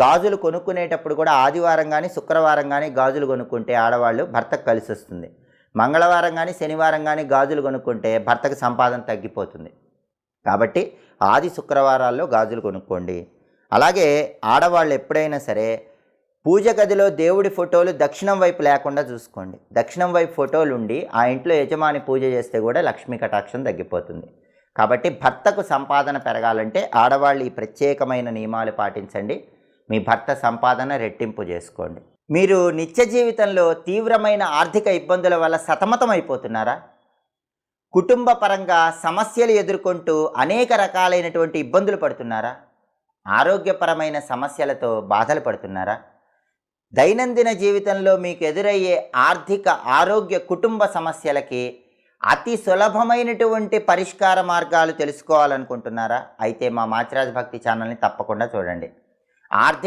గాజులు కొనుక్కునేటప్పుడు కూడా ఆదివారం కానీ శుక్రవారం కానీ గాజులు కొనుక్కుంటే ఆడవాళ్ళు భర్తకు కలిసి వస్తుంది. మంగళవారం కానీ శనివారం కానీ గాజులు కొనుక్కుంటే భర్తకు సంపాదన తగ్గిపోతుంది. కాబట్టి ఆది శుక్రవారాల్లో గాజులు కొనుక్కోండి. అలాగే ఆడవాళ్ళు ఎప్పుడైనా సరే పూజ గదిలో దేవుడి ఫోటోలు దక్షిణం వైపు లేకుండా చూసుకోండి. దక్షిణం వైపు ఫోటోలు ఉండి ఆ ఇంట్లో యజమాని పూజ చేస్తే కూడా లక్ష్మీ కటాక్షం తగ్గిపోతుంది. కాబట్టి భర్తకు సంపాదన పెరగాలంటే ఆడవాళ్ళు ఈ ప్రత్యేకమైన నియమాలు పాటించండి. మీ భర్త సంపాదన రెట్టింపు చేసుకోండి. మీరు నిత్య జీవితంలో తీవ్రమైన ఆర్థిక ఇబ్బందుల వల్ల సతమతం అయిపోతున్నారా? కుటుంబ పరంగా సమస్యలు ఎదుర్కొంటూ అనేక రకాలైనటువంటి ఇబ్బందులు పడుతున్నారా? ఆరోగ్యపరమైన సమస్యలతో బాధలు పడుతున్నారా? దైనందిన జీవితంలో మీకు ఎదురయ్యే ఆర్థిక, ఆరోగ్య, కుటుంబ సమస్యలకి అతి సులభమైనటువంటి పరిష్కార మార్గాలు తెలుసుకోవాలనుకుంటున్నారా? అయితే మా మాచిరాజు భక్తి ఛానల్ని తప్పకుండా చూడండి. ఆర్థిక